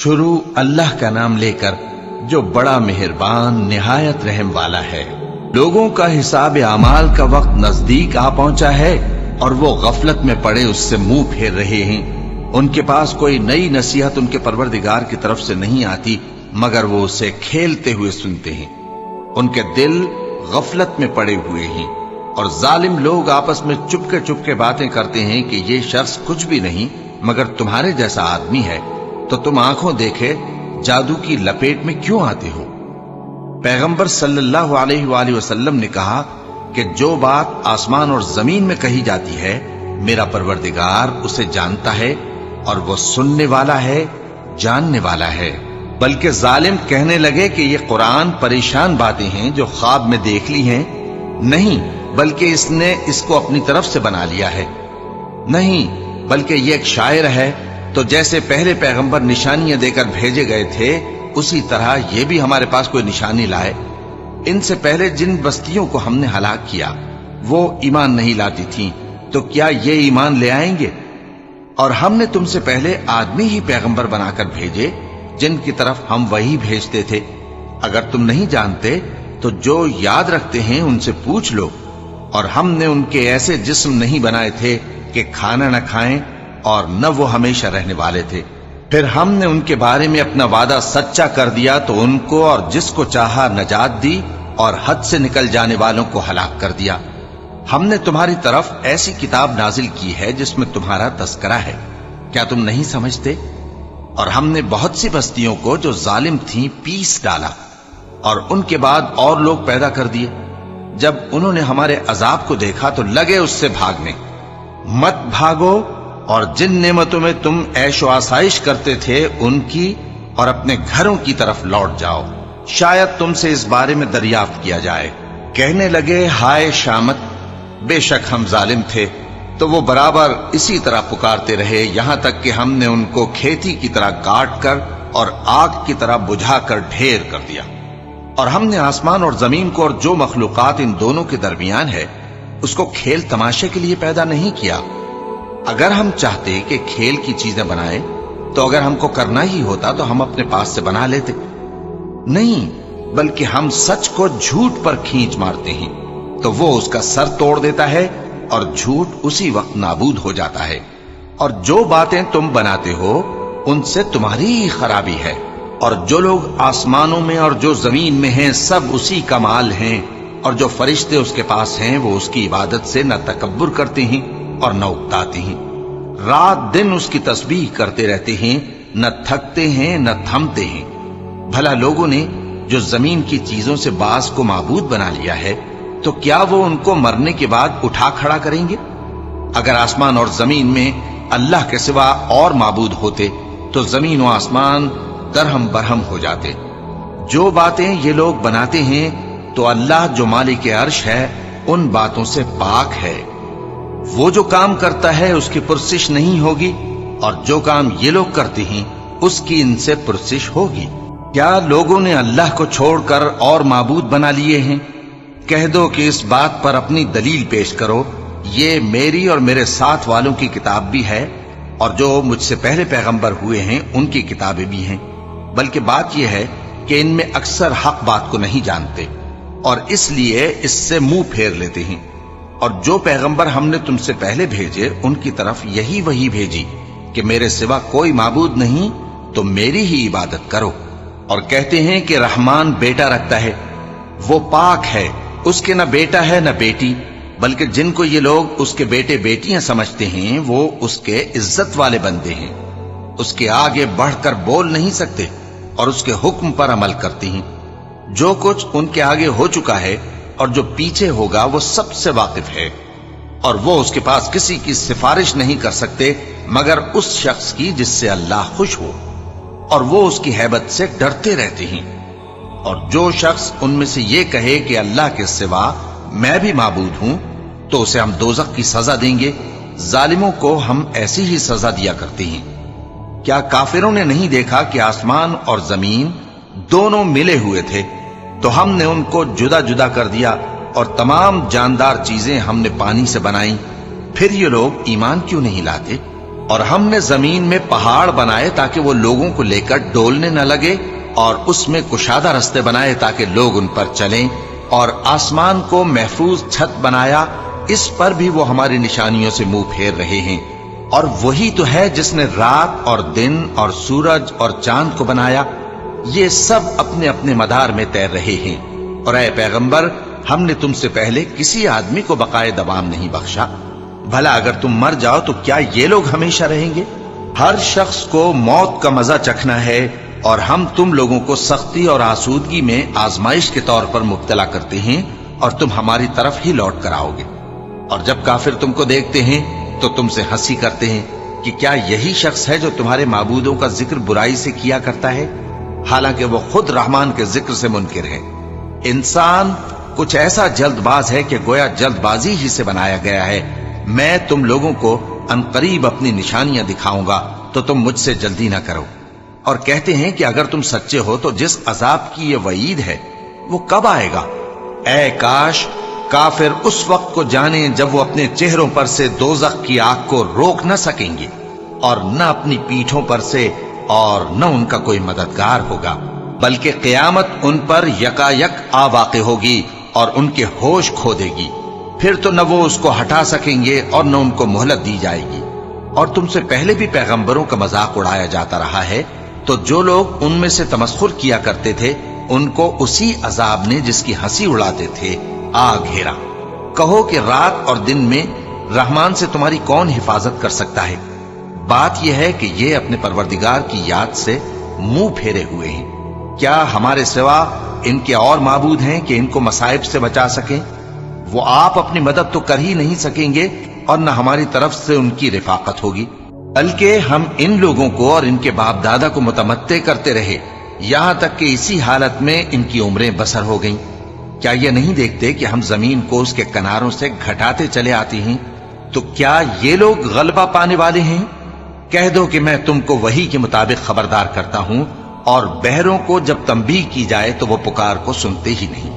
شروع اللہ کا نام لے کر جو بڑا مہربان نہایت رحم والا ہے۔ لوگوں کا حساب اعمال کا وقت نزدیک آ پہنچا ہے اور وہ غفلت میں پڑے اس سے منہ پھیر رہے ہیں۔ ان کے پاس کوئی نئی نصیحت ان کے پروردگار کی طرف سے نہیں آتی مگر وہ اسے کھیلتے ہوئے سنتے ہیں۔ ان کے دل غفلت میں پڑے ہوئے ہیں اور ظالم لوگ آپس میں چپکے باتیں کرتے ہیں کہ یہ شخص کچھ بھی نہیں مگر تمہارے جیسا آدمی ہے، تو تم آنکھوں دیکھے جادو کی لپیٹ میں کیوں آتے ہو؟ پیغمبر صلی اللہ علیہ وآلہ وسلم نے کہا کہ جو بات آسمان اور زمین میں کہی جاتی ہے میرا پروردگار اسے جانتا ہے اور وہ سننے والا ہے، جاننے والا ہے۔ بلکہ ظالم کہنے لگے کہ یہ قرآن پریشان باتیں ہیں جو خواب میں دیکھ لی ہیں، نہیں بلکہ اس نے اس کو اپنی طرف سے بنا لیا ہے، نہیں بلکہ یہ ایک شاعر ہے۔ تو جیسے پہلے پیغمبر نشانیاں دے کر بھیجے گئے تھے اسی طرح یہ بھی ہمارے پاس کوئی نشانی لائے۔ ان سے پہلے جن بستیوں کو ہم نے ہلاک کیا وہ ایمان نہیں لاتی تھیں، تو کیا یہ ایمان لے آئیں گے؟ اور ہم نے تم سے پہلے آدمی ہی پیغمبر بنا کر بھیجے جن کی طرف ہم وہی بھیجتے تھے۔ اگر تم نہیں جانتے تو جو یاد رکھتے ہیں ان سے پوچھ لو۔ اور ہم نے ان کے ایسے جسم نہیں بنائے تھے کہ کھانا نہ کھائیں اور نہ وہ ہمیشہ رہنے والے تھے۔ پھر ہم نے ان کے بارے میں اپنا وعدہ سچا کر دیا تو ان کو اور جس کو چاہا نجات دی اور حد سے نکل جانے والوں کو ہلاک کر دیا۔ ہم نے تمہاری طرف ایسی کتاب نازل کی ہے جس میں تمہارا تذکرہ ہے، کیا تم نہیں سمجھتے؟ اور ہم نے بہت سی بستیوں کو جو ظالم تھیں پیس ڈالا اور ان کے بعد اور لوگ پیدا کر دیے۔ جب انہوں نے ہمارے عذاب کو دیکھا تو لگے اس سے بھاگنے۔ مت بھاگو اور جن نعمتوں میں تم عیش و آسائش کرتے تھے ان کی اور اپنے گھروں کی طرف لوٹ جاؤ، شاید تم سے اس بارے میں دریافت کیا جائے۔ کہنے لگے ہائے شامت، بے شک ہم ظالم تھے۔ تو وہ برابر اسی طرح پکارتے رہے یہاں تک کہ ہم نے ان کو کھیتی کی طرح کاٹ کر اور آگ کی طرح بجھا کر ڈھیر کر دیا۔ اور ہم نے آسمان اور زمین کو اور جو مخلوقات ان دونوں کے درمیان ہے اس کو کھیل تماشے کے لیے پیدا نہیں کیا۔ اگر ہم چاہتے کہ کھیل کی چیزیں بنائیں تو اگر ہم کو کرنا ہی ہوتا تو ہم اپنے پاس سے بنا لیتے، نہیں بلکہ ہم سچ کو جھوٹ پر کھینچ مارتے ہیں تو وہ اس کا سر توڑ دیتا ہے اور جھوٹ اسی وقت نابود ہو جاتا ہے۔ اور جو باتیں تم بناتے ہو ان سے تمہاری ہی خرابی ہے۔ اور جو لوگ آسمانوں میں اور جو زمین میں ہیں سب اسی کا مال ہیں، اور جو فرشتے اس کے پاس ہیں وہ اس کی عبادت سے نہ تکبر کرتے ہیں اور نہ اکتاتے ہیں، رات دن اس کی تسبیح کرتے رہتے ہیں، نہ تھکتے ہیں نہ تھمتے ہیں۔ بھلا لوگوں نے جو زمین کی چیزوں سے بعض کو معبود بنا لیا ہے تو کیا وہ ان کو مرنے کے بعد اٹھا کھڑا کریں گے؟ اگر آسمان اور زمین میں اللہ کے سوا اور معبود ہوتے تو زمین و آسمان درہم برہم ہو جاتے۔ جو باتیں یہ لوگ بناتے ہیں تو اللہ جو مالک عرش ہے ان باتوں سے پاک ہے۔ وہ جو کام کرتا ہے اس کی پرسش نہیں ہوگی، اور جو کام یہ لوگ کرتے ہیں اس کی ان سے پرسش ہوگی۔ کیا لوگوں نے اللہ کو چھوڑ کر اور معبود بنا لیے ہیں؟ کہہ دو کہ اس بات پر اپنی دلیل پیش کرو، یہ میری اور میرے ساتھ والوں کی کتاب بھی ہے اور جو مجھ سے پہلے پیغمبر ہوئے ہیں ان کی کتابیں بھی ہیں۔ بلکہ بات یہ ہے کہ ان میں اکثر حق بات کو نہیں جانتے اور اس لیے اس سے منہ پھیر لیتے ہیں۔ اور جو پیغمبر ہم نے تم سے پہلے بھیجے ان کی طرف یہی وحی بھیجی کہ میرے سوا کوئی معبود نہیں تو میری ہی عبادت کرو۔ اور کہتے ہیں کہ رحمان بیٹا رکھتا ہے، وہ پاک ہے، اس کے نہ بیٹا ہے نہ بیٹی، بلکہ جن کو یہ لوگ اس کے بیٹے بیٹیاں سمجھتے ہیں وہ اس کے عزت والے بندے ہیں، اس کے آگے بڑھ کر بول نہیں سکتے اور اس کے حکم پر عمل کرتے ہیں۔ جو کچھ ان کے آگے ہو چکا ہے اور جو پیچھے ہوگا وہ سب سے واقف ہے، اور وہ اس کے پاس کسی کی سفارش نہیں کر سکتے مگر اس شخص کی جس سے اللہ خوش ہو، اور وہ اس کی ہیبت سے ڈرتے رہتے ہیں۔ اور جو شخص ان میں سے یہ کہے کہ اللہ کے سوا میں بھی معبود ہوں تو اسے ہم دوزخ کی سزا دیں گے۔ ظالموں کو ہم ایسی ہی سزا دیا کرتے ہیں۔ کیا کافروں نے نہیں دیکھا کہ آسمان اور زمین دونوں ملے ہوئے تھے تو ہم نے ان کو جدا جدا کر دیا اور تمام جاندار چیزیں ہم نے پانی سے بنائیں، پھر یہ لوگ ایمان کیوں نہیں لاتے؟ اور ہم نے زمین میں پہاڑ بنائے تاکہ وہ لوگوں کو لے کر ڈولنے نہ لگے، اور اس میں کشادہ رستے بنائے تاکہ لوگ ان پر چلیں، اور آسمان کو محفوظ چھت بنایا، اس پر بھی وہ ہماری نشانیوں سے منہ پھیر رہے ہیں۔ اور وہی تو ہے جس نے رات اور دن اور سورج اور چاند کو بنایا، یہ سب اپنے اپنے مدار میں تیر رہے ہیں۔ اور اے پیغمبر، ہم نے تم سے پہلے کسی آدمی کو بقائے دوام نہیں بخشا، بھلا اگر تم مر جاؤ تو کیا یہ لوگ ہمیشہ رہیں گے؟ ہر شخص کو موت کا مزہ چکھنا ہے، اور ہم تم لوگوں کو سختی اور آسودگی میں آزمائش کے طور پر مبتلا کرتے ہیں، اور تم ہماری طرف ہی لوٹ کر آؤ گے۔ اور جب کافر تم کو دیکھتے ہیں تو تم سے ہنسی کرتے ہیں کہ کیا یہی شخص ہے جو تمہارے معبودوں کا ذکر برائی سے کیا کرتا ہے، حالانکہ وہ خود رحمان کے ذکر سے منکر ہے۔ انسان کچھ ایسا جلد باز ہے کہ گویا جلد بازی ہی سے بنایا گیا ہے۔ میں تم لوگوں کو عنقریب اپنی نشانیاں دکھاؤں گا تو تم مجھ سے جلدی نہ کرو۔ اور کہتے ہیں کہ اگر تم سچے ہو تو جس عذاب کی یہ وعید ہے وہ کب آئے گا؟ اے کاش کافر اس وقت کو جانیں جب وہ اپنے چہروں پر سے دوزخ کی آگ کو روک نہ سکیں گے، اور نہ اپنی پیٹھوں پر سے، اور نہ ان کا کوئی مددگار ہوگا، بلکہ قیامت ان پر یکا یک آ واقع ہوگی اور ان کے ہوش کھو دے گی۔ پھر تو نہ وہ اس کو ہٹا سکیں گے اور نہ ان کو مہلت دی جائے گی۔ اور تم سے پہلے بھی پیغمبروں کا مذاق اڑایا جاتا رہا ہے، تو جو لوگ ان میں سے تمسخر کیا کرتے تھے ان کو اسی عذاب نے جس کی ہنسی اڑاتے تھے آ گھیرا۔ کہو کہ رات اور دن میں رحمان سے تمہاری کون حفاظت کر سکتا ہے؟ بات یہ ہے کہ یہ اپنے پروردگار کی یاد سے منہ پھیرے ہوئے ہیں۔ کیا ہمارے سوا ان کے اور معبود ہیں کہ ان کو مصائب سے بچا سکیں؟ وہ آپ اپنی مدد تو کر ہی نہیں سکیں گے، اور نہ ہماری طرف سے ان کی رفاقت ہوگی، بلکہ ہم ان لوگوں کو اور ان کے باپ دادا کو متمتع کرتے رہے، یہاں تک کہ اسی حالت میں ان کی عمریں بسر ہو گئیں۔ کیا یہ نہیں دیکھتے کہ ہم زمین کو اس کے کناروں سے گھٹاتے چلے آتے ہیں؟ تو کیا یہ لوگ غلبہ پانے والے ہیں؟ کہہ دو کہ میں تم کو وحی کے مطابق خبردار کرتا ہوں، اور بہروں کو جب تنبیہ کی جائے تو وہ پکار کو سنتے ہی نہیں۔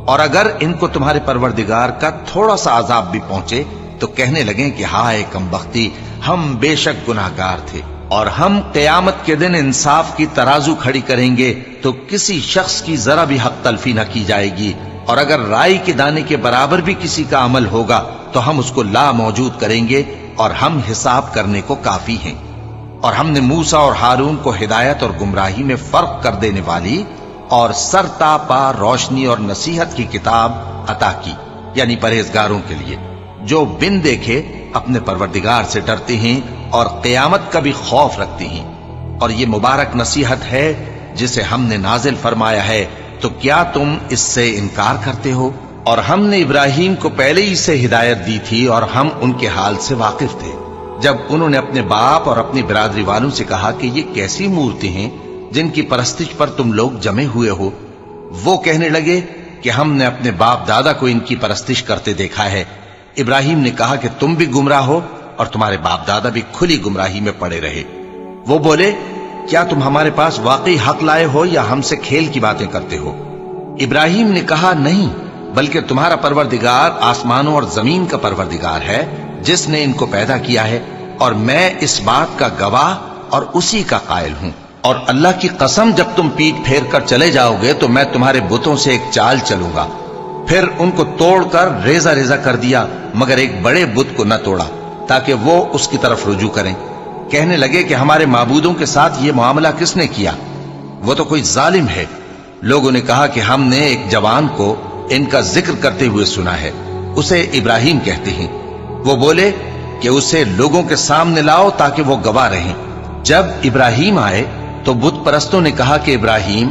اور اگر ان کو تمہارے پروردگار کا تھوڑا سا عذاب بھی پہنچے تو کہنے لگیں کہ ہائے کم بختی، ہم بے شک گناہگار تھے۔ اور ہم قیامت کے دن انصاف کی ترازو کھڑی کریں گے تو کسی شخص کی ذرا بھی حق تلفی نہ کی جائے گی، اور اگر رائی کے دانے کے برابر بھی کسی کا عمل ہوگا تو ہم اس کو لا موجود کریں گے، اور ہم حساب کرنے کو کافی ہیں۔ اور ہم نے موسیٰ اور ہارون کو ہدایت اور گمراہی میں فرق کر دینے والی اور سر تا پا روشنی اور نصیحت کی کتاب عطا کی، یعنی پرہیزگاروں کے لیے جو بن دیکھے اپنے پروردگار سے ڈرتے ہیں اور قیامت کا بھی خوف رکھتے ہیں۔ اور یہ مبارک نصیحت ہے جسے ہم نے نازل فرمایا ہے، تو کیا تم اس سے انکار کرتے ہو؟ اور ہم نے ابراہیم کو پہلے ہی سے ہدایت دی تھی، اور ہم ان کے حال سے واقف تھے جب انہوں نے اپنے باپ اور اپنی برادری والوں سے کہا کہ یہ کیسی مورتی ہیں جن کی پرستش پر تم لوگ جمے ہوئے ہو۔ وہ کہنے لگے کہ ہم نے اپنے باپ دادا کو ان کی پرستش کرتے دیکھا ہے۔ ابراہیم نے کہا کہ تم بھی گمراہ ہو اور تمہارے باپ دادا بھی کھلی گمراہی میں پڑے رہے۔ وہ بولے کیا تم ہمارے پاس واقعی حق لائے ہو یا ہم سے کھیل کی باتیں کرتے ہو؟ ابراہیم نے کہا نہیں، بلکہ تمہارا پروردگار آسمانوں اور زمین کا پروردگار ہے جس نے ان کو پیدا کیا ہے، اور میں اس بات کا گواہ اور اسی کا قائل ہوں۔ اور اللہ کی قسم جب تم پیٹ پھیر کر چلے جاؤ گے تو میں تمہارے بتوں سے ایک چال چلوں گا۔ پھر ان کو توڑ کر ریزہ ریزہ کر دیا، مگر ایک بڑے بت کو نہ توڑا تاکہ وہ اس کی طرف رجوع کریں۔ کہنے لگے کہ ہمارے معبودوں کے ساتھ یہ معاملہ کس نے کیا؟ وہ تو کوئی ظالم ہے۔ لوگوں نے کہا کہ ہم نے ایک جوان کو ان کا ذکر کرتے ہوئے سنا ہے، اسے ابراہیم کہتے ہیں۔ وہ بولے کہ اسے لوگوں کے سامنے لاؤ تاکہ وہ گواہ رہیں۔ جب ابراہیم آئے تو بت پرستوں نے کہا کہ ابراہیم،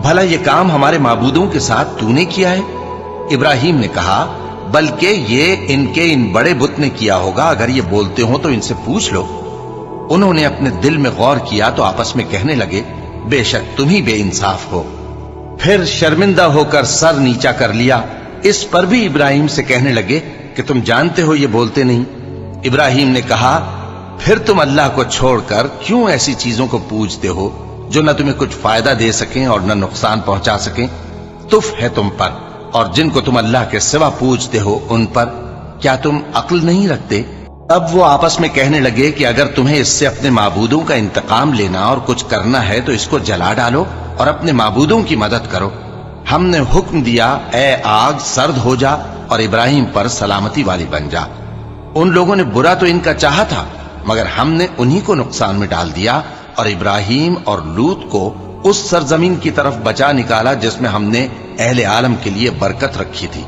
بھلا یہ کام ہمارے معبودوں کے ساتھ تو نے کیا ہے؟ ابراہیم نے کہا بلکہ یہ ان کے ان بڑے بت نے کیا ہوگا، اگر یہ بولتے ہوں تو ان سے پوچھ لو۔ انہوں نے اپنے دل میں غور کیا تو آپس میں کہنے لگے بے شک تم ہی بے انصاف ہو۔ پھر شرمندہ ہو کر سر نیچا کر لیا۔ اس پر بھی ابراہیم سے کہنے لگے کہ تم جانتے ہو یہ بولتے نہیں۔ ابراہیم نے کہا پھر تم اللہ کو چھوڑ کر کیوں ایسی چیزوں کو پوجتے ہو جو نہ تمہیں کچھ فائدہ دے سکیں اور نہ نقصان پہنچا سکیں؟ تف ہے تم پر اور جن کو تم اللہ کے سوا پوجتے ہو ان پر، کیا تم عقل نہیں رکھتے؟ اب وہ آپس میں کہنے لگے کہ اگر تمہیں اس سے اپنے معبودوں کا انتقام لینا اور کچھ کرنا ہے تو اس کو جلا ڈالو اور اپنے معبودوں کی مدد کرو۔ ہم نے حکم دیا اے آگ سرد ہو جا اور ابراہیم پر سلامتی والی بن جا۔ ان لوگوں نے برا تو ان کا چاہا تھا، مگر ہم نے انہی کو نقصان میں ڈال دیا اور ابراہیم اور لوط کو اس سرزمین کی طرف بچا نکالا جس میں ہم نے اہل عالم کے لیے برکت رکھی تھی۔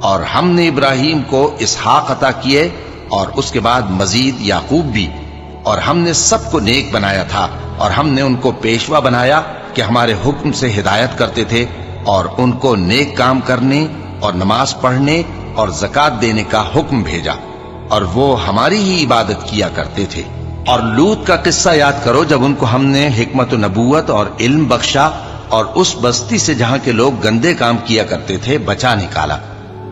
اور ہم نے ابراہیم کو اسحاق عطا کیے اور اس کے بعد مزید یعقوب بھی، اور ہم نے سب کو نیک بنایا تھا اور ہم نے ان کو پیشوا بنایا کہ ہمارے حکم سے ہدایت کرتے تھے اور ان کو نیک کام کرنے اور نماز پڑھنے اور زکوٰۃ دینے کا حکم بھیجا، اور وہ ہماری ہی عبادت کیا کرتے تھے۔ اور لوط کا قصہ یاد کرو جب ان کو ہم نے حکمت و نبوت اور علم بخشا اور اس بستی سے جہاں کے لوگ گندے کام کیا کرتے تھے بچا نکالا۔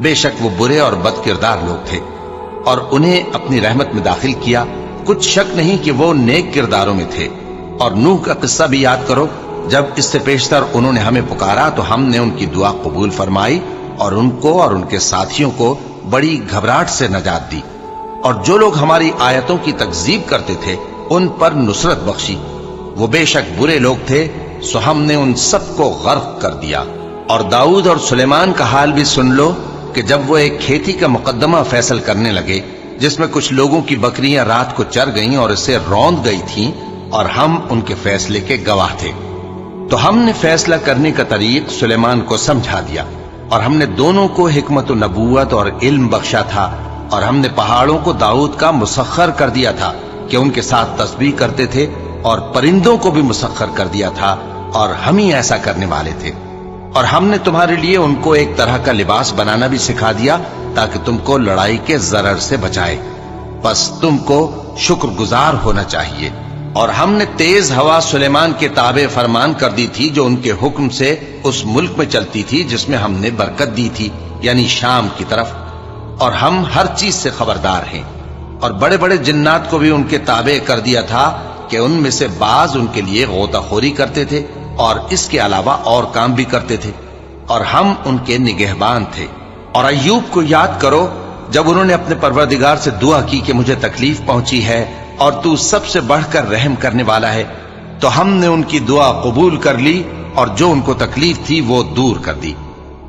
بے شک وہ برے اور بد کردار لوگ تھے، اور انہیں اپنی رحمت میں داخل کیا، کچھ شک نہیں کہ وہ نیک کرداروں میں تھے۔ اور نوح کا قصہ بھی یاد کرو جب اس سے پیشتر انہوں نے ہمیں پکارا تو ہم نے ان کی دعا قبول فرمائی اور ان کو اور ان کے ساتھیوں کو بڑی گھبراہٹ سے نجات دی، اور جو لوگ ہماری آیتوں کی تکذیب کرتے تھے ان پر نصرت بخشی۔ وہ بے شک برے لوگ تھے، سو ہم نے ان سب کو غرق کر دیا۔ اور داؤد اور سلیمان کا حال بھی سن لو کہ جب وہ ایک کھیتی کا مقدمہ فیصل کرنے لگے جس میں کچھ لوگوں کی بکریاں رات کو چر گئیں اور اسے روند گئی تھیں، اور ہم ان کے فیصلے کے گواہ تھے، تو ہم نے فیصلہ کرنے کا طریق سلیمان کو سمجھا دیا، اور ہم نے دونوں کو حکمت و نبوت اور علم بخشا تھا، اور ہم نے پہاڑوں کو داؤد کا مسخر کر دیا تھا کہ ان کے ساتھ تسبیح کرتے تھے، اور پرندوں کو بھی مسخر کر دیا تھا، اور ہم ہی ایسا کرنے والے تھے۔ اور ہم نے تمہارے لیے ان کو ایک طرح کا لباس بنانا بھی سکھا دیا تاکہ تم کو لڑائی کے ضرر سے بچائے، بس تم کو شکر گزار ہونا چاہیے۔ اور ہم نے تیز ہوا سلیمان کے تابع فرمان کر دی تھی جو ان کے حکم سے اس ملک میں چلتی تھی جس میں ہم نے برکت دی تھی، یعنی شام کی طرف، اور ہم ہر چیز سے خبردار ہیں۔ اور بڑے بڑے جنات کو بھی ان کے تابع کر دیا تھا کہ ان میں سے بعض ان کے لیے غوطہ خوری کرتے تھے اور اس کے علاوہ اور کام بھی کرتے تھے، اور ہم ان کے نگہبان تھے۔ اور ایوب کو یاد کرو جب انہوں نے اپنے پروردگار سے دعا کی کہ مجھے تکلیف پہنچی ہے اور تو سب سے بڑھ کر رحم کرنے والا ہے، تو ہم نے ان کی دعا قبول کر لی اور جو ان کو تکلیف تھی وہ دور کر دی،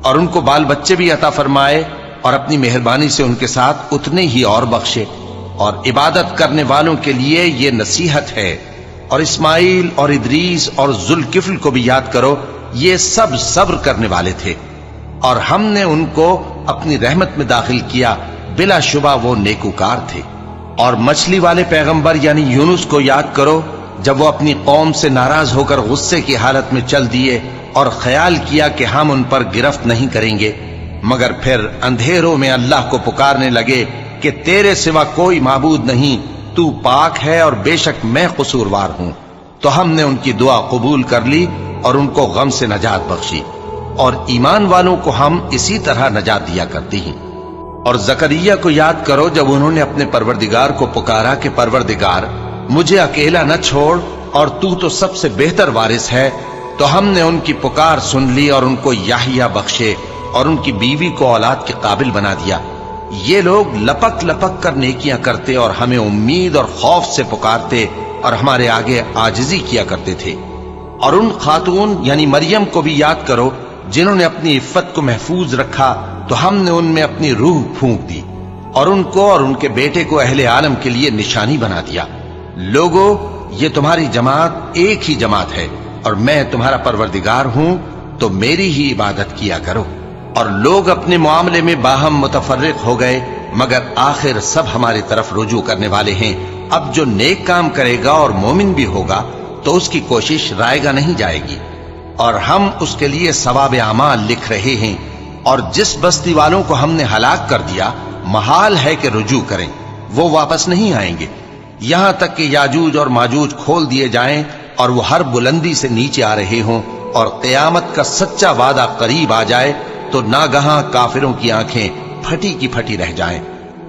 اور ان کو بال بچے بھی عطا فرمائے اور اپنی مہربانی سے ان کے ساتھ اتنے ہی اور بخشے۔ اور عبادت کرنے والوں کے لیے یہ نصیحت ہے۔ اور اسماعیل اور ادریس اور ذوالکفل کو بھی یاد کرو، یہ سب صبر کرنے والے تھے، اور ہم نے ان کو اپنی رحمت میں داخل کیا، بلا شبہ وہ نیکوکار تھے۔ اور مچھلی والے پیغمبر یعنی یونس کو یاد کرو جب وہ اپنی قوم سے ناراض ہو کر غصے کی حالت میں چل دیے اور خیال کیا کہ ہم ان پر گرفت نہیں کریں گے، مگر پھر اندھیروں میں اللہ کو پکارنے لگے کہ تیرے سوا کوئی معبود نہیں، تو پاک ہے اور بے شک میں قصوروار ہوں، تو ہم نے ان کی دعا قبول کر لی اور ان کو غم سے نجات بخشی، اور ایمان والوں کو ہم اسی طرح نجات دیا کرتی ہیں۔ اور زکریا کو یاد کرو جب انہوں نے اپنے پروردگار کو پکارا کہ پروردگار مجھے اکیلا نہ چھوڑ اور تو سب سے بہتر وارث ہے، تو ہم نے ان کی پکار سن لی اور ان کو یحییٰ بخشے اور ان کی بیوی کو اولاد کے قابل بنا دیا۔ یہ لوگ لپک لپک کر نیکیاں کرتے اور ہمیں امید اور خوف سے پکارتے اور ہمارے آگے عاجزی کیا کرتے تھے۔ اور ان خاتون یعنی مریم کو بھی یاد کرو جنہوں نے اپنی عفت کو محفوظ رکھا، تو ہم نے ان میں اپنی روح پھونک دی اور ان کو اور ان کے بیٹے کو اہل عالم کے لیے نشانی بنا دیا۔ لوگو، یہ تمہاری جماعت ایک ہی جماعت ہے اور میں تمہارا پروردگار ہوں، تو میری ہی عبادت کیا کرو۔ اور لوگ اپنے معاملے میں باہم متفرق ہو گئے، مگر آخر سب ہماری طرف رجوع کرنے والے ہیں۔ اب جو نیک کام کرے گا اور مومن بھی ہوگا تو اس کی کوشش رائے گا نہیں جائے گی، اور ہم اس کے لیے ثواب اعمال لکھ رہے ہیں۔ اور جس بستی والوں کو ہم نے ہلاک کر دیا محال ہے کہ رجوع کریں، وہ واپس نہیں آئیں گے، یہاں تک کہ یاجوج اور ماجوج کھول دیے جائیں اور وہ ہر بلندی سے نیچے آ رہے ہوں، اور قیامت کا سچا وعدہ قریب آ جائے تو ناگہاں کافروں کی آنکھیں پھٹی کی پھٹی رہ جائیں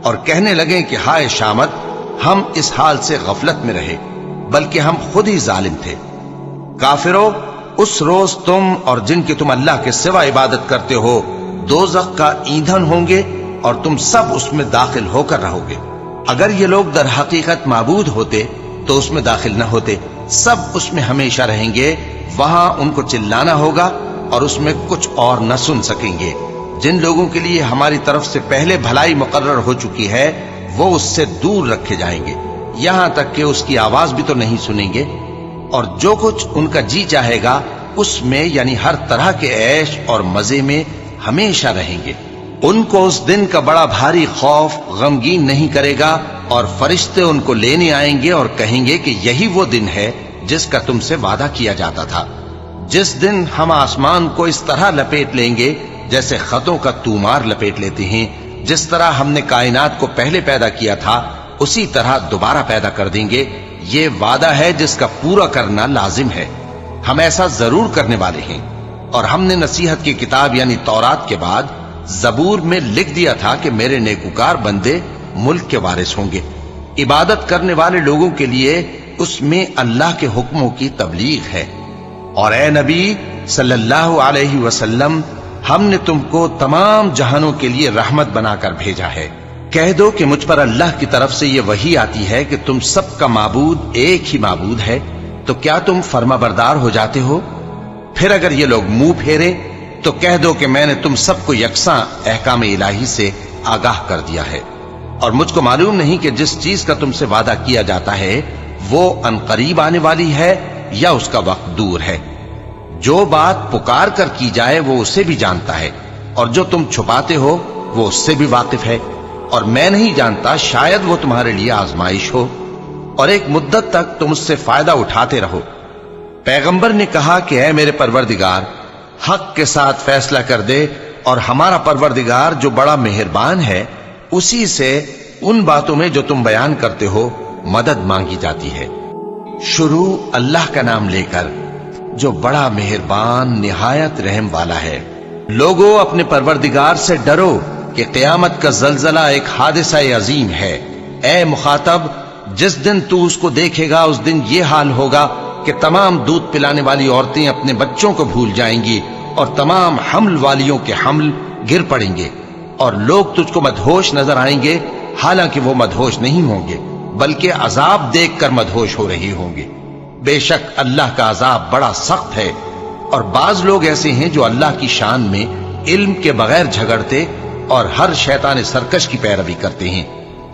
اور کہنے لگیں کہ ہائے شامت، ہم اس حال سے غفلت میں رہے، بلکہ ہم خود ہی ظالم تھے۔ کافروں، اس روز تم اور جن کی تم اللہ کے سوا عبادت کرتے ہو دوزخ کا ایندھن ہوں گے اور تم سب اس میں داخل ہو کر رہو گے۔ اگر یہ لوگ در حقیقت معبود ہوتے تو اس میں داخل نہ ہوتے، سب اس میں ہمیشہ رہیں گے، وہاں ان کو چلانا ہوگا اور اس میں کچھ اور نہ سن سکیں گے۔ جن لوگوں کے لیے ہماری طرف سے پہلے بھلائی مقرر ہو چکی ہے وہ اس سے دور رکھے جائیں گے، یہاں تک کہ اس کی آواز بھی تو نہیں سنیں گے، اور جو کچھ ان کا جی چاہے گا اس میں یعنی ہر طرح کے عیش اور مزے میں ہمیشہ رہیں گے۔ ان کو اس دن کا بڑا بھاری خوف غمگین نہیں کرے گا، اور فرشتے ان کو لینے آئیں گے اور کہیں گے کہ یہی وہ دن ہے جس کا تم سے وعدہ کیا جاتا تھا، جس دن ہم آسمان کو اس طرح لپیٹ لیں گے جیسے خطوں کا تومار لپیٹ لیتے ہیں، جس طرح ہم نے کائنات کو پہلے پیدا کیا تھا اسی طرح دوبارہ پیدا کر دیں گے۔ یہ وعدہ ہے جس کا پورا کرنا لازم ہے، ہم ایسا ضرور کرنے والے ہیں۔ اور ہم نے نصیحت کی کتاب یعنی تورات کے بعد زبور میں لکھ دیا تھا کہ میرے نیکوکار بندے ملک کے وارث ہوں گے۔ عبادت کرنے والے لوگوں کے لیے اس میں اللہ کے حکموں کی تبلیغ ہے۔ اور اے نبی صلی اللہ علیہ وسلم، ہم نے تم کو تمام جہانوں کے لیے رحمت بنا کر بھیجا ہے۔ کہہ دو کہ مجھ پر اللہ کی طرف سے یہ وحی آتی ہے کہ تم سب کا معبود ایک ہی معبود ہے، تو کیا تم فرما بردار ہو جاتے ہو؟ پھر اگر یہ لوگ منہ پھیرے تو کہہ دو کہ میں نے تم سب کو یکساں احکام الہی سے آگاہ کر دیا ہے، اور مجھ کو معلوم نہیں کہ جس چیز کا تم سے وعدہ کیا جاتا ہے وہ عنقریب آنے والی ہے یا اس کا وقت دور ہے۔ جو بات پکار کر کی جائے وہ اسے بھی جانتا ہے، اور جو تم چھپاتے ہو وہ اس سے بھی واقف ہے، اور میں نہیں جانتا، شاید وہ تمہارے لیے آزمائش ہو، اور ایک مدت تک تم اس سے فائدہ اٹھاتے رہو۔ پیغمبر نے کہا کہ اے میرے پروردگار، حق کے ساتھ فیصلہ کر دے، اور ہمارا پروردگار جو بڑا مہربان ہے اسی سے ان باتوں میں جو تم بیان کرتے ہو مدد مانگی جاتی ہے۔ شروع اللہ کا نام لے کر جو بڑا مہربان نہایت رحم والا ہے۔ لوگوں اپنے پروردگار سے ڈرو کہ قیامت کا زلزلہ ایک حادثہ عظیم ہے۔ اے مخاطب، جس دن تو اس کو دیکھے گا اس دن یہ حال ہوگا کہ تمام دودھ پلانے والی عورتیں اپنے بچوں کو بھول جائیں گی، اور تمام حمل والیوں کے حمل گر پڑیں گے، اور لوگ تجھ کو مدہوش نظر آئیں گے، حالانکہ وہ مدہوش نہیں ہوں گے بلکہ عذاب دیکھ کر مدہوش ہو رہے ہوں گے۔ بے شک اللہ کا عذاب بڑا سخت ہے۔ اور بعض لوگ ایسے ہیں جو اللہ کی شان میں علم کے بغیر جھگڑتے اور ہر شیطان سرکش کی پیروی کرتے ہیں،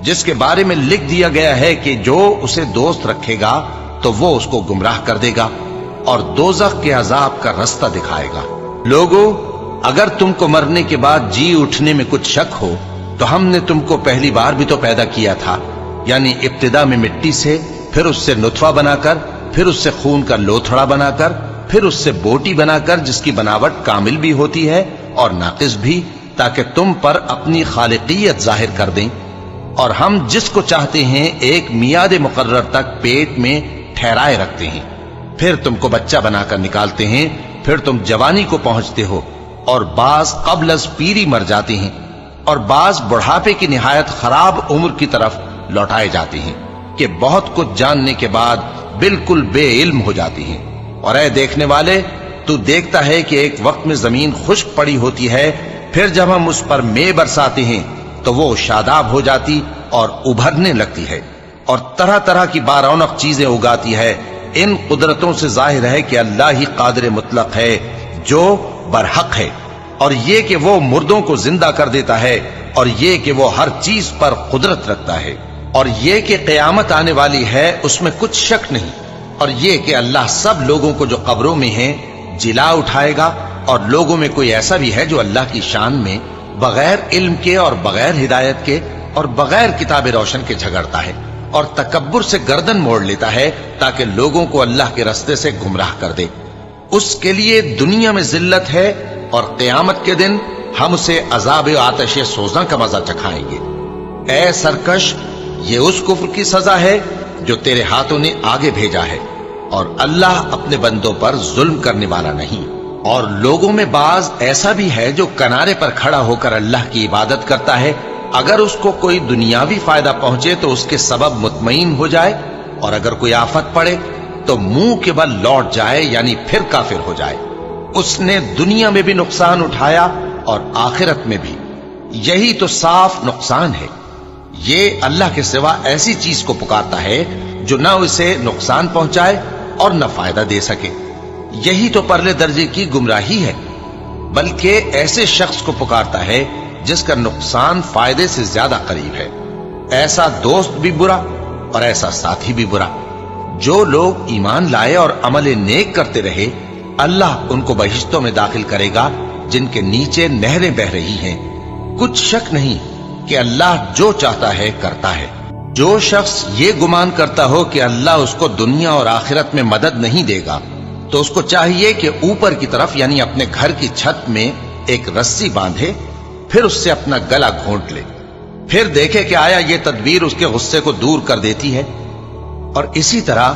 جس کے بارے میں لکھ دیا گیا ہے کہ جو اسے دوست رکھے گا تو وہ اس کو گمراہ کر دے گا اور دوزخ کے عذاب کا رستہ دکھائے گا۔ لوگوں، اگر تم کو مرنے کے بعد جی اٹھنے میں کچھ شک ہو تو ہم نے تم کو پہلی بار بھی تو پیدا کیا تھا، یعنی ابتدا میں مٹی سے، پھر اس سے نطفہ بنا کر، پھر اس سے خون کا لوتھڑا بنا کر، پھر اس سے بوٹی بنا کر جس کی بناوٹ کامل بھی ہوتی ہے اور ناقص بھی، تاکہ تم پر اپنی خالقیت ظاہر کر دیں۔ اور ہم جس کو چاہتے ہیں ایک میعاد مقرر تک پیٹ میں ٹھہرائے رکھتے ہیں، پھر تم کو بچہ بنا کر نکالتے ہیں، پھر تم جوانی کو پہنچتے ہو، اور بعض قبل از پیری مر جاتے ہیں، اور بعض بڑھاپے کی نہایت خراب عمر کی طرف لوٹائے جاتے ہیں کہ بہت کچھ جاننے کے بعد بالکل بے علم ہو جاتے ہیں۔ اور اے دیکھنے والے، تو دیکھتا ہے کہ ایک وقت میں زمین خشک پڑی ہوتی ہے، پھر جب ہم اس پر مے برساتے ہیں تو وہ شاداب ہو جاتی اور ابھرنے لگتی ہے اور طرح طرح کی بارونق چیزیں اگاتی ہے۔ ان قدرتوں سے ظاہر ہے کہ اللہ ہی قادر مطلق ہے جو برحق ہے، اور یہ کہ وہ مردوں کو زندہ کر دیتا ہے، اور یہ کہ وہ ہر چیز پر قدرت رکھتا ہے، اور یہ کہ قیامت آنے والی ہے اس میں کچھ شک نہیں، اور یہ کہ اللہ سب لوگوں کو جو قبروں میں ہیں جلا اٹھائے گا۔ اور لوگوں میں کوئی ایسا بھی ہے جو اللہ کی شان میں بغیر علم کے اور بغیر ہدایت کے اور بغیر کتاب روشن کے جھگڑتا ہے اور تکبر سے گردن موڑ لیتا ہے تاکہ لوگوں کو اللہ کے رستے سے گمراہ کر دے۔ اس کے لیے دنیا میں ذلت ہے، اور قیامت کے دن ہم اسے عذاب آتش سوزاں کا مزہ چکھائیں گے۔ اے سرکش، یہ اس کفر کی سزا ہے جو تیرے ہاتھوں نے آگے بھیجا ہے، اور اللہ اپنے بندوں پر ظلم کرنے والا نہیں۔ اور لوگوں میں بعض ایسا بھی ہے جو کنارے پر کھڑا ہو کر اللہ کی عبادت کرتا ہے، اگر اس کو کوئی دنیاوی فائدہ پہنچے تو اس کے سبب مطمئن ہو جائے، اور اگر کوئی آفت پڑے تو منہ کے بل لوٹ جائے، یعنی پھر کافر ہو جائے۔ اس نے دنیا میں بھی نقصان اٹھایا اور آخرت میں بھی، یہی تو صاف نقصان ہے۔ یہ اللہ کے سوا ایسی چیز کو پکارتا ہے جو نہ اسے نقصان پہنچائے اور نہ فائدہ دے سکے. یہی تو پرلے درجے کی گمراہی ہے. بلکہ ایسے شخص کو پکارتا ہے جس کا نقصان فائدے سے زیادہ قریب ہے. ایسا دوست بھی برا اور ایسا ساتھی بھی برا. جو لوگ ایمان لائے اور عمل نیک کرتے رہے اللہ ان کو بہشتوں میں داخل کرے گا جن کے نیچے نہریں بہ رہی ہیں. کچھ شک نہیں کہ اللہ جو چاہتا ہے کرتا ہے. جو شخص یہ گمان کرتا ہو کہ اللہ اس کو دنیا اور آخرت میں مدد نہیں دے گا تو اس کو چاہیے کہ اوپر کی طرف یعنی اپنے گھر کی چھت میں ایک رسی باندھے، پھر اس سے اپنا گلا گھونٹ لے، پھر دیکھے کہ آیا یہ تدبیر اس کے غصے کو دور کر دیتی ہے. اور اسی طرح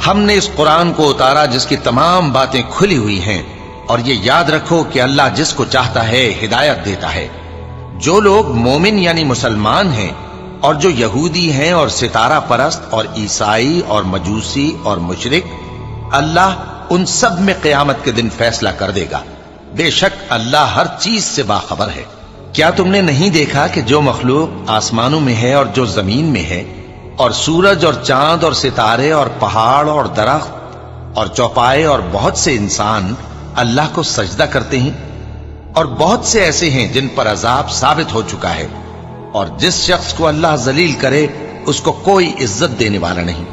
ہم نے اس قرآن کو اتارا جس کی تمام باتیں کھلی ہوئی ہیں. اور یہ یاد رکھو کہ اللہ جس کو چاہتا ہے ہدایت دیتا ہے. جو لوگ مومن یعنی مسلمان ہیں اور جو یہودی ہیں اور ستارہ پرست اور عیسائی اور مجوسی اور مشرک، اللہ ان سب میں قیامت کے دن فیصلہ کر دے گا. بے شک اللہ ہر چیز سے باخبر ہے. کیا تم نے نہیں دیکھا کہ جو مخلوق آسمانوں میں ہے اور جو زمین میں ہے، اور سورج اور چاند اور ستارے اور پہاڑ اور درخت اور چوپائے اور بہت سے انسان اللہ کو سجدہ کرتے ہیں، اور بہت سے ایسے ہیں جن پر عذاب ثابت ہو چکا ہے. اور جس شخص کو اللہ ذلیل کرے اس کو کوئی عزت دینے والا نہیں.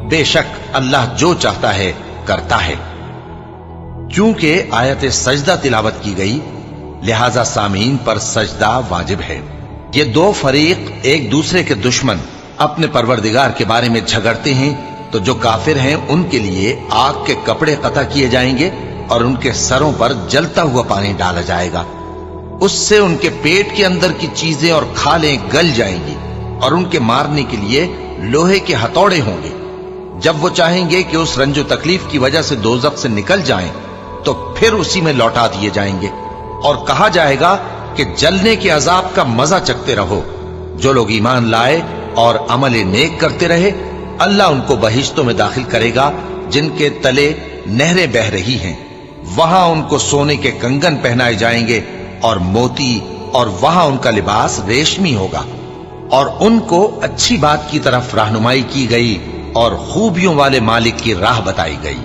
بے شک اللہ جو چاہتا ہے کرتا ہے. کیونکہ آیت سجدہ تلاوت کی گئی لہذا سامعین پر سجدہ واجب ہے. یہ دو فریق ایک دوسرے کے دشمن اپنے پروردگار کے بارے میں جھگڑتے ہیں تو جو کافر ہیں ان کے لیے آگ کے کپڑے قطع کیے جائیں گے اور ان کے سروں پر جلتا ہوا پانی ڈالا جائے گا. اس سے ان کے پیٹ کے اندر کی چیزیں اور کھالیں گل جائیں گی اور ان کے مارنے کے لیے لوہے کے ہتھوڑے ہوں گے. جب وہ چاہیں گے کہ اس رنج و تکلیف کی وجہ سے دوزخ سے نکل جائیں تو پھر اسی میں لوٹا دیے جائیں گے اور کہا جائے گا کہ جلنے کے عذاب کا مزہ چکھتے رہو. جو لوگ ایمان لائے اور عمل نیک کرتے رہے اللہ ان کو بہشتوں میں داخل کرے گا جن کے تلے نہریں بہ رہی ہیں. وہاں ان کو سونے کے کنگن پہنائے جائیں گے اور موتی، اور وہاں ان کا لباس ریشمی ہوگا. اور ان کو اچھی بات کی طرف رہنمائی کی گئی اور خوبیوں والے مالک کی راہ بتائی گئی.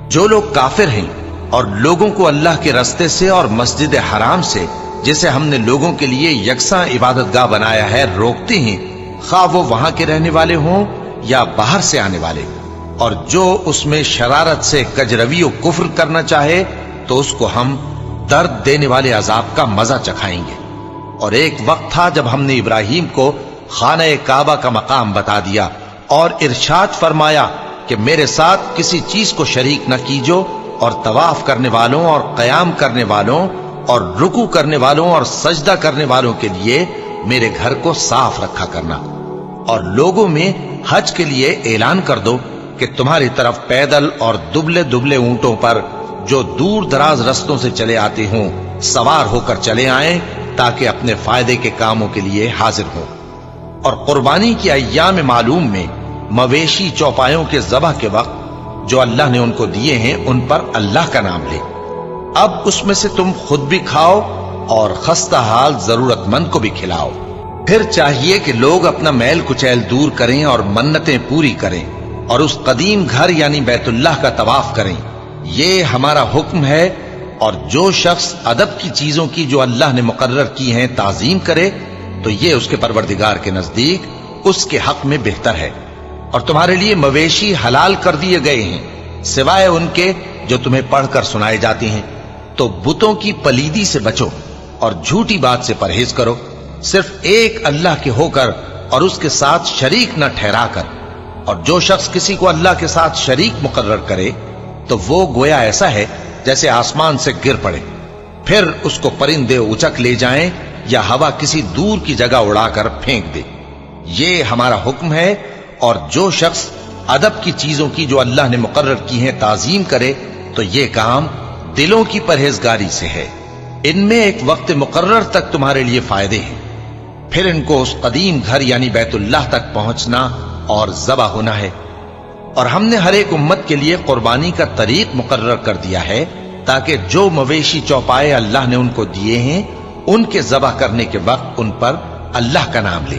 جو لوگ کافر ہیں اور لوگوں کو اللہ کے رستے سے اور مسجد حرام سے جسے ہم نے لوگوں کے لیے یکساں عبادت گاہ بنایا ہے روکتے ہیں، خواہ وہ وہاں کے رہنے والے ہوں یا باہر سے آنے والے، اور جو اس میں شرارت سے کجروی و کفر کرنا چاہے تو اس کو ہم درد دینے والے عذاب کا مزہ چکھائیں گے. اور ایک وقت تھا جب ہم نے ابراہیم کو خانہ کعبہ کا مقام بتا دیا اور ارشاد فرمایا کہ میرے ساتھ کسی چیز کو شریک نہ کیجو، اور طواف کرنے والوں اور قیام کرنے والوں اور رکوع کرنے والوں اور سجدہ کرنے والوں کے لیے میرے گھر کو صاف رکھا کرنا. اور لوگوں میں حج کے لیے اعلان کر دو کہ تمہاری طرف پیدل اور دبلے دبلے اونٹوں پر جو دور دراز رستوں سے چلے آتے ہوں سوار ہو کر چلے آئیں تاکہ اپنے فائدے کے کاموں کے لیے حاضر ہوں. اور قربانی کی ایام معلوم میں مویشی چوپایوں کے ذبح کے وقت جو اللہ نے ان کو دیے ہیں ان پر اللہ کا نام لے. اب اس میں سے تم خود بھی کھاؤ اور خستہ حال ضرورت مند کو بھی کھلاؤ. پھر چاہیے کہ لوگ اپنا میل کچیل دور کریں اور منتیں پوری کریں اور اس قدیم گھر یعنی بیت اللہ کا طواف کریں. یہ ہمارا حکم ہے. اور جو شخص ادب کی چیزوں کی جو اللہ نے مقرر کی ہیں تعظیم کرے تو یہ اس کے پروردگار کے نزدیک اس کے حق میں بہتر ہے. اور تمہارے لیے مویشی حلال کر دیے گئے ہیں سوائے ان کے جو تمہیں پڑھ کر سنائے جاتے ہیں. تو بتوں کی پلیدی سے بچو اور جھوٹی بات سے پرہیز کرو، صرف ایک اللہ کے ہو کر اور اس کے ساتھ شریک نہ ٹھہرا کر. اور جو شخص کسی کو اللہ کے ساتھ شریک مقرر کرے تو وہ گویا ایسا ہے جیسے آسمان سے گر پڑے، پھر اس کو پرندے اچک لے جائیں یا ہوا کسی دور کی جگہ اڑا کر پھینک دے. یہ ہمارا حکم ہے. اور جو شخص ادب کی چیزوں کی جو اللہ نے مقرر کی ہیں تعظیم کرے تو یہ کام دلوں کی پرہیزگاری سے ہے. ان میں ایک وقت مقرر تک تمہارے لیے فائدے ہیں، پھر ان کو اس قدیم گھر یعنی بیت اللہ تک پہنچنا اور ذبح ہونا ہے. اور ہم نے ہر ایک امت کے لیے قربانی کا طریق مقرر کر دیا ہے تاکہ جو مویشی چوپائے اللہ نے ان کو دیے ہیں ان کے ذبح کرنے کے وقت ان پر اللہ کا نام لے.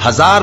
1000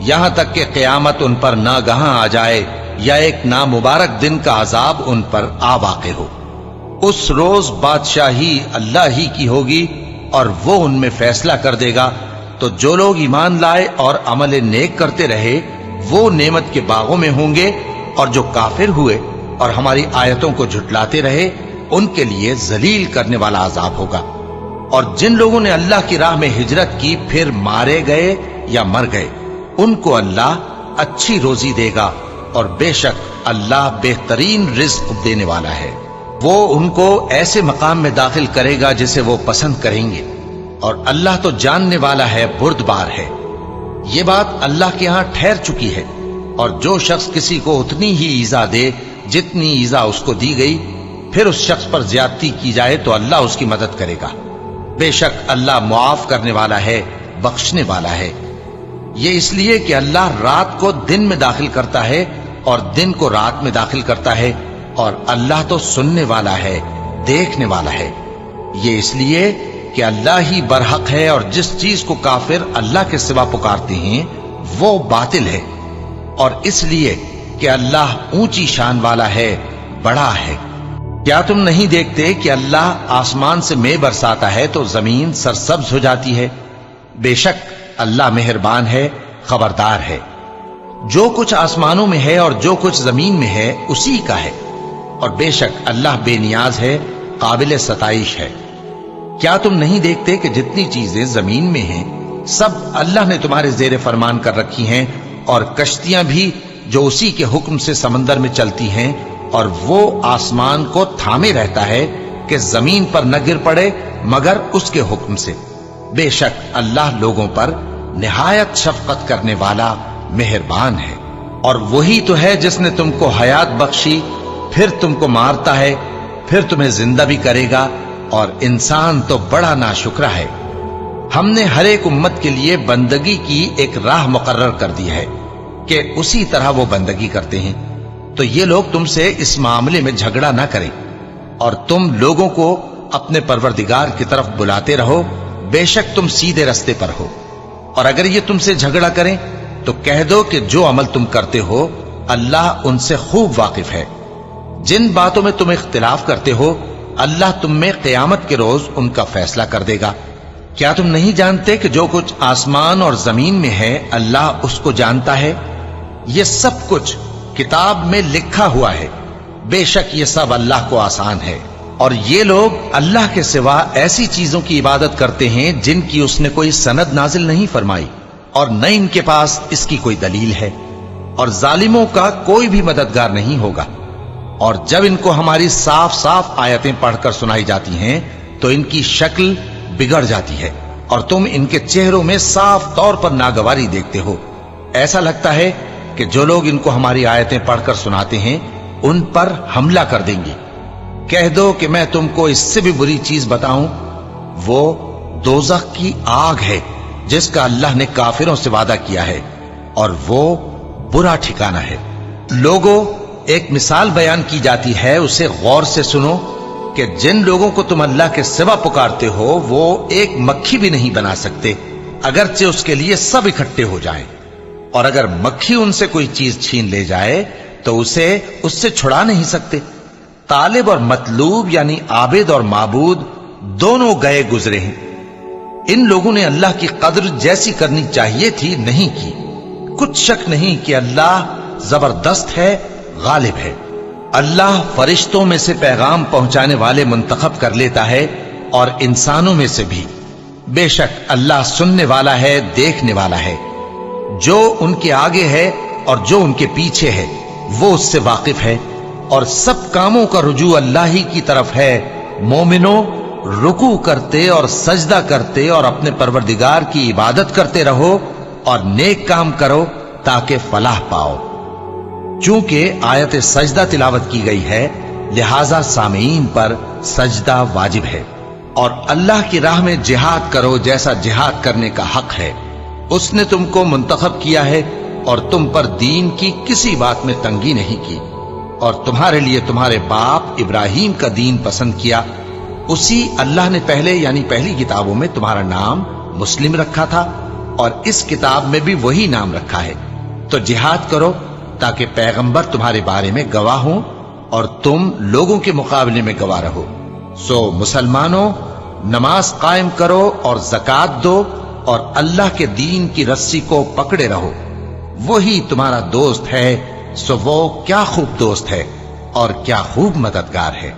یہاں تک کہ قیامت ان پر ناگہاں آ جائے یا ایک نامبارک دن کا عذاب ان پر آ واقع ہو۔ اس روز بادشاہی اللہ ہی کی ہوگی اور وہ ان میں فیصلہ کر دے گا، تو جو لوگ ایمان لائے اور عمل نیک کرتے رہے وہ نعمت کے باغوں میں ہوں گے، اور جو کافر ہوئے اور ہماری آیتوں کو جھٹلاتے رہے ان کے لیے ذلیل کرنے والا عذاب ہوگا۔ اور جن لوگوں نے اللہ کی راہ میں ہجرت کی پھر مارے گئے یا مر گئے ان کو اللہ اچھی روزی دے گا، اور بے شک اللہ بہترین رزق دینے والا ہے۔ وہ ان کو ایسے مقام میں داخل کرے گا جسے وہ پسند کریں گے، اور اللہ تو جاننے والا ہے، بردبار ہے۔ یہ بات اللہ کے ہاں ٹھہر چکی ہے، اور جو شخص کسی کو اتنی ہی ایذا دے جتنی ایذا اس کو دی گئی، پھر اس شخص پر زیادتی کی جائے تو اللہ اس کی مدد کرے گا۔ بے شک اللہ معاف کرنے والا ہے، بخشنے والا ہے۔ یہ اس لیے کہ اللہ رات کو دن میں داخل کرتا ہے اور دن کو رات میں داخل کرتا ہے، اور اللہ تو سننے والا ہے، دیکھنے والا ہے۔ یہ اس لیے کہ اللہ ہی برحق ہے، اور جس چیز کو کافر اللہ کے سوا پکارتے ہیں وہ باطل ہے، اور اس لیے کہ اللہ اونچی شان والا ہے، بڑا ہے۔ کیا تم نہیں دیکھتے کہ اللہ آسمان سے مے برساتا ہے تو زمین سرسبز ہو جاتی ہے؟ بے شک اللہ مہربان ہے، خبردار ہے۔ جو کچھ آسمانوں میں ہے اور جو کچھ زمین میں ہے اسی کا ہے، اور بے شک اللہ بے نیاز ہے، قابل ستائش ہے۔ کیا تم نہیں دیکھتے کہ جتنی چیزیں زمین میں ہیں سب اللہ نے تمہارے زیر فرمان کر رکھی ہیں، اور کشتیاں بھی جو اسی کے حکم سے سمندر میں چلتی ہیں، اور وہ آسمان کو تھامے رہتا ہے کہ زمین پر نہ گر پڑے مگر اس کے حکم سے۔ بے شک اللہ لوگوں پر نہایت شفقت کرنے والا مہربان ہے۔ اور وہی تو ہے جس نے تم کو حیات بخشی، پھر تم کو مارتا ہے، پھر تمہیں زندہ بھی کرے گا، اور انسان تو بڑا ناشکرا ہے۔ ہم نے ہر ایک امت کے لیے بندگی کی ایک راہ مقرر کر دی ہے کہ اسی طرح وہ بندگی کرتے ہیں، تو یہ لوگ تم سے اس معاملے میں جھگڑا نہ کریں، اور تم لوگوں کو اپنے پروردگار کی طرف بلاتے رہو، بے شک تم سیدھے رستے پر ہو۔ اور اگر یہ تم سے جھگڑا کریں تو کہہ دو کہ جو عمل تم کرتے ہو اللہ ان سے خوب واقف ہے۔ جن باتوں میں تم اختلاف کرتے ہو اللہ تم میں قیامت کے روز ان کا فیصلہ کر دے گا۔ کیا تم نہیں جانتے کہ جو کچھ آسمان اور زمین میں ہے اللہ اس کو جانتا ہے؟ یہ سب کچھ کتاب میں لکھا ہوا ہے، بے شک یہ سب اللہ کو آسان ہے۔ اور یہ لوگ اللہ کے سوا ایسی چیزوں کی عبادت کرتے ہیں جن کی اس نے کوئی سند نازل نہیں فرمائی، اور نہ ان کے پاس اس کی کوئی دلیل ہے، اور ظالموں کا کوئی بھی مددگار نہیں ہوگا۔ اور جب ان کو ہماری صاف صاف آیتیں پڑھ کر سنائی جاتی ہیں تو ان کی شکل بگڑ جاتی ہے، اور تم ان کے چہروں میں صاف طور پر ناگواری دیکھتے ہو۔ ایسا لگتا ہے کہ جو لوگ ان کو ہماری آیتیں پڑھ کر سناتے ہیں ان پر حملہ کر دیں گے۔ کہہ دو کہ میں تم کو اس سے بھی بری چیز بتاؤں، وہ دوزخ کی آگ ہے جس کا اللہ نے کافروں سے وعدہ کیا ہے، اور وہ برا ٹھکانہ ہے۔ لوگوں، ایک مثال بیان کی جاتی ہے، اسے غور سے سنو کہ جن لوگوں کو تم اللہ کے سوا پکارتے ہو وہ ایک مکھی بھی نہیں بنا سکتے، اگرچہ اس کے لیے سب اکٹھے ہو جائیں۔ اور اگر مکھی ان سے کوئی چیز چھین لے جائے تو اسے اس سے چھڑا نہیں سکتے۔ طالب اور مطلوب یعنی عابد اور معبود دونوں گئے گزرے ہیں۔ ان لوگوں نے اللہ کی قدر جیسی کرنی چاہیے تھی نہیں کی۔ کچھ شک نہیں کہ اللہ زبردست ہے، غالب ہے۔ اللہ فرشتوں میں سے پیغام پہنچانے والے منتخب کر لیتا ہے اور انسانوں میں سے بھی۔ بے شک اللہ سننے والا ہے، دیکھنے والا ہے۔ جو ان کے آگے ہے اور جو ان کے پیچھے ہے وہ اس سے واقف ہے، اور سب کاموں کا رجوع اللہ ہی کی طرف ہے۔ مومنوں، رکوع کرتے اور سجدہ کرتے اور اپنے پروردگار کی عبادت کرتے رہو اور نیک کام کرو تاکہ فلاح پاؤ۔ چونکہ آیت سجدہ تلاوت کی گئی ہے لہذا سامعین پر سجدہ واجب ہے۔ اور اللہ کی راہ میں جہاد کرو جیسا جہاد کرنے کا حق ہے۔ اس نے تم کو منتخب کیا ہے اور تم پر دین کی کسی بات میں تنگی نہیں کی، اور تمہارے لیے تمہارے باپ ابراہیم کا دین پسند کیا۔ اسی اللہ نے پہلے یعنی پہلی کتابوں میں تمہارا نام مسلم رکھا تھا، اور اس کتاب میں بھی وہی نام رکھا ہے۔ تو جہاد کرو تاکہ پیغمبر تمہارے بارے میں گواہ ہوں اور تم لوگوں کے مقابلے میں گواہ رہو۔ سو مسلمانوں، نماز قائم کرو اور زکات دو اور اللہ کے دین کی رسی کو پکڑے رہو، وہی تمہارا دوست ہے۔ سو وہ کیا خوب دوست ہے اور کیا خوب مددگار ہے۔